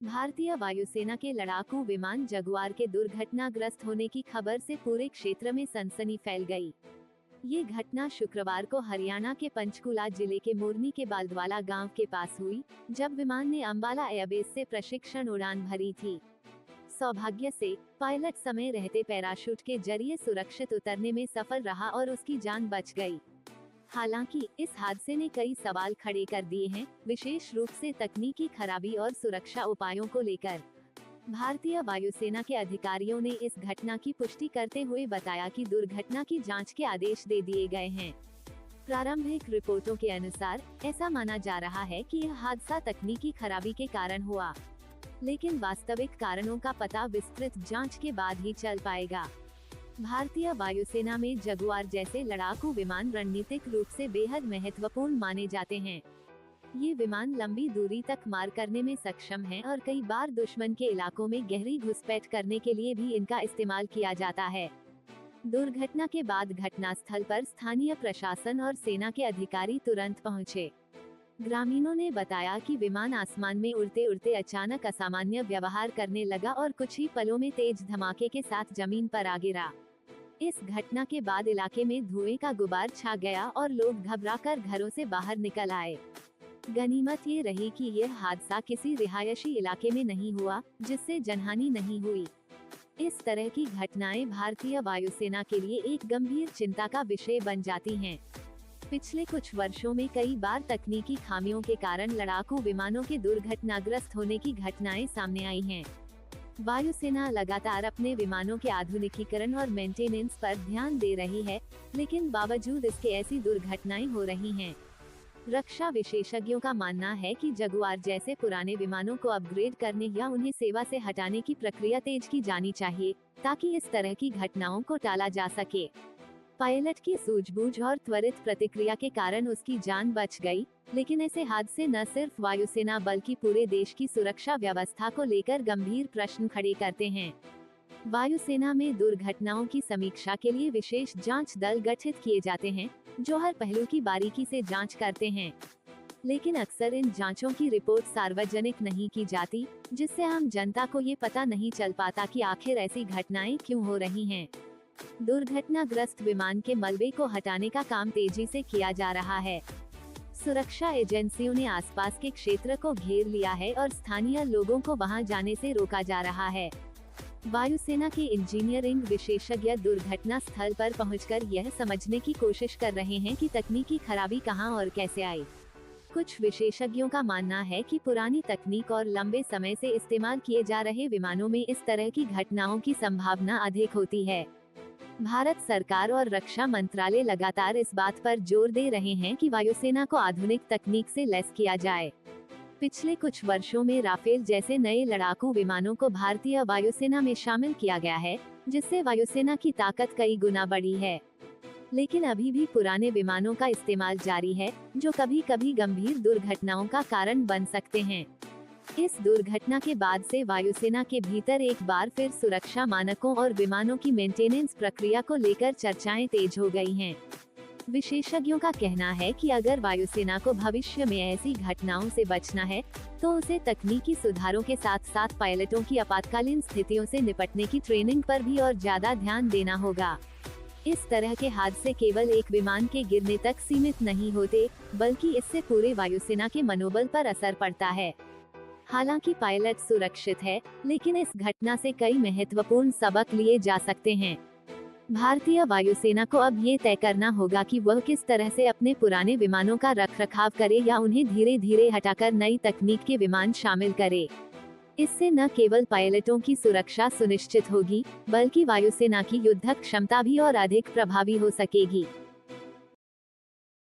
भारतीय वायुसेना के लड़ाकू विमान जगुआर के दुर्घटनाग्रस्त होने की खबर से पूरे क्षेत्र में सनसनी फैल गई। ये घटना शुक्रवार को हरियाणा के पंचकुला जिले के मोरनी के बालदवाला गांव के पास हुई, जब विमान ने अंबाला एयरबेस से प्रशिक्षण उड़ान भरी थी। सौभाग्य से पायलट समय रहते पैराशूट के जरिए सुरक्षित उतरने में सफल रहा और उसकी जान बच गई। हालांकि इस हादसे ने कई सवाल खड़े कर दिए हैं, विशेष रूप से तकनीकी खराबी और सुरक्षा उपायों को लेकर। भारतीय वायुसेना के अधिकारियों ने इस घटना की पुष्टि करते हुए बताया कि दुर्घटना की जांच के आदेश दे दिए गए हैं। प्रारंभिक रिपोर्टों के अनुसार ऐसा माना जा रहा है कि यह हादसा तकनीकी खराबी के कारण हुआ, लेकिन वास्तविक कारणों का पता विस्तृत जांच के बाद ही चल पाएगा। भारतीय वायुसेना में जगुआर जैसे लड़ाकू विमान रणनीतिक रूप से बेहद महत्वपूर्ण माने जाते हैं। ये विमान लंबी दूरी तक मार करने में सक्षम हैं और कई बार दुश्मन के इलाकों में गहरी घुसपैठ करने के लिए भी इनका इस्तेमाल किया जाता है। दुर्घटना के बाद घटनास्थल पर स्थानीय प्रशासन और सेना के अधिकारी तुरंत पहुंचे। ग्रामीणों ने बताया कि विमान आसमान में उड़ते उड़ते अचानक असामान्य व्यवहार करने लगा और कुछ ही पलों में तेज धमाके के साथ जमीन पर आ गिरा। इस घटना के बाद इलाके में धुएं का गुबार छा गया और लोग घबराकर घरों से बाहर निकल आए। गनीमत ये रही कि यह हादसा किसी रिहायशी इलाके में नहीं हुआ, जिससे जनहानि नहीं हुई। इस तरह की घटनाएं भारतीय वायुसेना के लिए एक गंभीर चिंता का विषय बन जाती हैं। पिछले कुछ वर्षों में कई बार तकनीकी खामियों के कारण लड़ाकू विमानों के दुर्घटनाग्रस्त होने की घटनाएं सामने आई हैं। वायुसेना लगातार अपने विमानों के आधुनिकीकरण और मेंटेनेंस पर ध्यान दे रही है, लेकिन बावजूद इसके ऐसी दुर्घटनाएं हो रही हैं। रक्षा विशेषज्ञों का मानना है कि जगुआर जैसे पुराने विमानों को अपग्रेड करने या उन्हें सेवा से हटाने की प्रक्रिया तेज की जानी चाहिए, ताकि इस तरह की घटनाओं को टाला जा सके। पायलट की सूझबूझ और त्वरित प्रतिक्रिया के कारण उसकी जान बच गई, लेकिन ऐसे हादसे न सिर्फ वायुसेना बल्कि पूरे देश की सुरक्षा व्यवस्था को लेकर गंभीर प्रश्न खड़े करते हैं। वायुसेना में दुर्घटनाओं की समीक्षा के लिए विशेष जांच दल गठित किए जाते हैं, जो हर पहलू की बारीकी से जांच करते हैं। लेकिन अक्सर इन जांचों की रिपोर्ट सार्वजनिक नहीं की जाती, जिससे आम जनता को ये पता नहीं चल पाता कि आखिर ऐसी घटनाएं क्यों हो रही हैं। दुर्घटनाग्रस्त विमान के मलबे को हटाने का काम तेजी से किया जा रहा है। सुरक्षा एजेंसियों ने आसपास के क्षेत्र को घेर लिया है और स्थानीय लोगों को वहां जाने से रोका जा रहा है। वायुसेना के इंजीनियरिंग विशेषज्ञ दुर्घटना स्थल पर पहुंचकर यह समझने की कोशिश कर रहे हैं कि तकनीकी खराबी कहां और कैसे आई। कुछ विशेषज्ञों का मानना है कि पुरानी तकनीक और लंबे समय से इस्तेमाल किए जा रहे विमानों में इस तरह की घटनाओं की संभावना अधिक होती है। भारत सरकार और रक्षा मंत्रालय लगातार इस बात पर जोर दे रहे हैं कि वायुसेना को आधुनिक तकनीक से लैस किया जाए। पिछले कुछ वर्षों में राफेल जैसे नए लड़ाकू विमानों को भारतीय वायुसेना में शामिल किया गया है, जिससे वायुसेना की ताकत कई गुना बढ़ी है। लेकिन अभी भी पुराने विमानों का इस्तेमाल जारी है, जो कभी कभी गंभीर दुर्घटनाओं का कारण बन सकते हैं। इस दुर्घटना के बाद से वायुसेना के भीतर एक बार फिर सुरक्षा मानकों और विमानों की मेंटेनेंस प्रक्रिया को लेकर चर्चाएं तेज हो गई हैं। विशेषज्ञों का कहना है कि अगर वायुसेना को भविष्य में ऐसी घटनाओं से बचना है, तो उसे तकनीकी सुधारों के साथ साथ पायलटों की आपातकालीन स्थितियों से निपटने की ट्रेनिंग पर भी और ज्यादा ध्यान देना होगा। इस तरह के हादसे केवल एक विमान के गिरने तक सीमित नहीं होते, बल्कि इससे पूरे वायुसेना के मनोबल पर असर पड़ता है। हालांकि पायलट सुरक्षित है, लेकिन इस घटना से कई महत्वपूर्ण सबक लिए जा सकते हैं। भारतीय वायुसेना को अब ये तय करना होगा कि वह किस तरह से अपने पुराने विमानों का रखरखाव करे या उन्हें धीरे धीरे हटाकर नई तकनीक के विमान शामिल करे। इससे न केवल पायलटों की सुरक्षा सुनिश्चित होगी, बल्कि वायुसेना की युद्धक क्षमता भी और अधिक प्रभावी हो सकेगी।